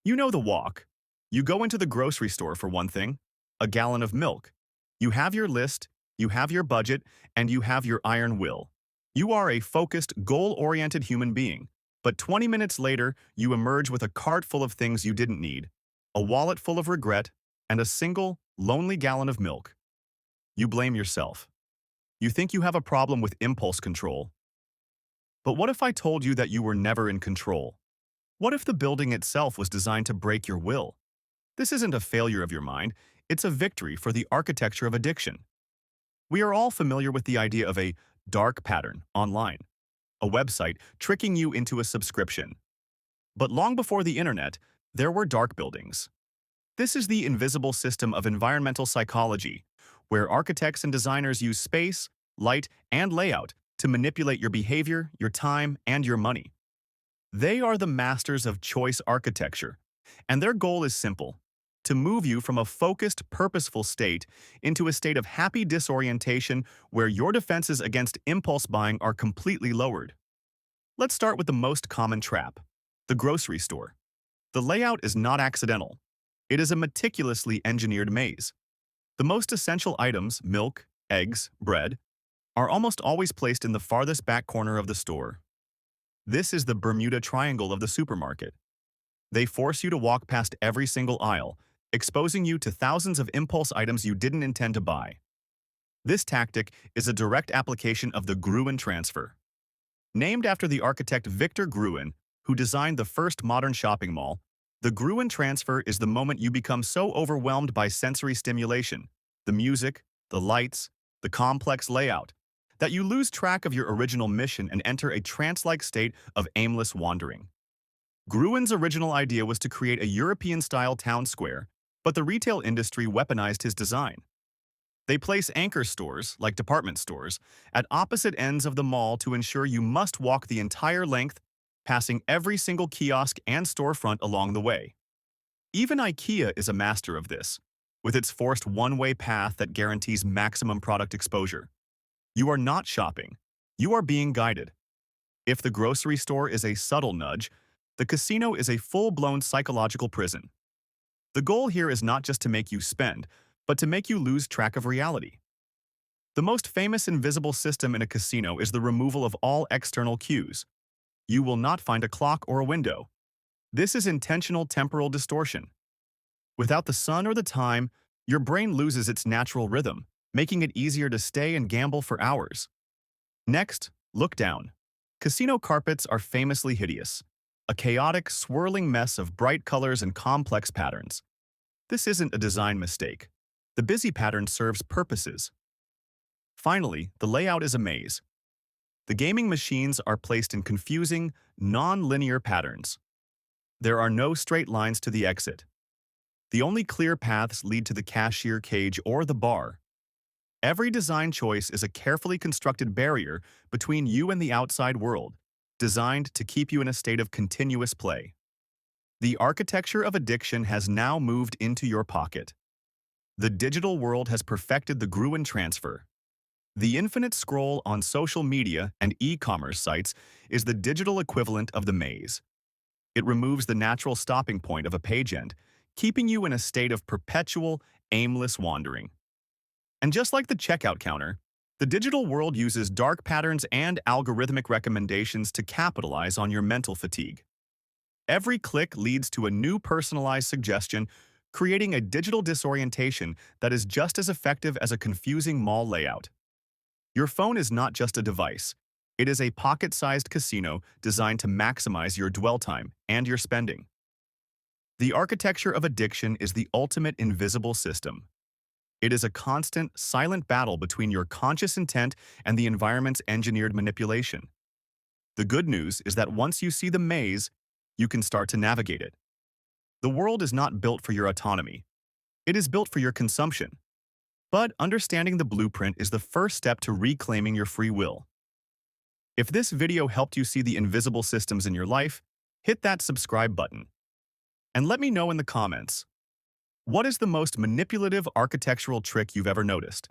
You know the walk. You go into the grocery store for one thing, a gallon of milk. You have your list, you have your budget, and you have your iron will. You are a focused, goal-oriented human being. But 20 minutes later, you emerge with a cart full of things you didn't need, a wallet full of regret, and a single, lonely gallon of milk. You blame yourself. You think you have a problem with impulse control. But what if I told you that you were never in control? What if the building itself was designed to break your will? This isn't a failure of your mind, it's a victory for the architecture of addiction. We are all familiar with the idea of a dark pattern online, a website tricking you into a subscription. But long before the internet, there were dark buildings. This is the invisible system of environmental psychology, where architects and designers use space, light, and layout to manipulate your behavior, your time, and your money. They are the masters of choice architecture, and their goal is simple: to move you from a focused, purposeful state into a state of happy disorientation where your defenses against impulse buying are completely lowered. Let's start with the most common trap: the grocery store. The layout is not accidental. It is a meticulously engineered maze. The most essential items, milk, eggs, bread, are almost always placed in the farthest back corner of the store. This is the Bermuda Triangle of the supermarket. They force you to walk past every single aisle, exposing you to thousands of impulse items you didn't intend to buy. This tactic is a direct application of the Gruen Transfer. Named after the architect Victor Gruen, who designed the first modern shopping mall, the Gruen Transfer is the moment you become so overwhelmed by sensory stimulation, the music, the lights, the complex layout, that you lose track of your original mission and enter a trance-like state of aimless wandering. Gruen's original idea was to create a European-style town square, but the retail industry weaponized his design. They place anchor stores, like department stores, at opposite ends of the mall to ensure you must walk the entire length, passing every single kiosk and storefront along the way. Even IKEA is a master of this, with its forced one-way path that guarantees maximum product exposure. You are not shopping. You are being guided. If the grocery store is a subtle nudge, the casino is a full-blown psychological prison. The goal here is not just to make you spend, but to make you lose track of reality. The most famous invisible system in a casino is the removal of all external cues. You will not find a clock or a window. This is intentional temporal distortion. Without the sun or the time, your brain loses its natural rhythm, making it easier to stay and gamble for hours. Next, look down. Casino carpets are famously hideous, a chaotic, swirling mess of bright colors and complex patterns. This isn't a design mistake. The busy pattern serves purposes. Finally, the layout is a maze. The gaming machines are placed in confusing, non-linear patterns. There are no straight lines to the exit. The only clear paths lead to the cashier cage or the bar. Every design choice is a carefully constructed barrier between you and the outside world, designed to keep you in a state of continuous play. The architecture of addiction has now moved into your pocket. The digital world has perfected the Gruen Transfer. The infinite scroll on social media and e-commerce sites is the digital equivalent of the maze. It removes the natural stopping point of a page end, keeping you in a state of perpetual, aimless wandering. And just like the checkout counter, the digital world uses dark patterns and algorithmic recommendations to capitalize on your mental fatigue. Every click leads to a new personalized suggestion, creating a digital disorientation that is just as effective as a confusing mall layout. Your phone is not just a device. It is a pocket-sized casino designed to maximize your dwell time and your spending. The architecture of addiction is the ultimate invisible system. It is a constant, silent battle between your conscious intent and the environment's engineered manipulation. The good news is that once you see the maze, you can start to navigate it. The world is not built for your autonomy. It is built for your consumption. But understanding the blueprint is the first step to reclaiming your free will. If this video helped you see the invisible systems in your life, hit that subscribe button. And let me know in the comments, what is the most manipulative architectural trick you've ever noticed?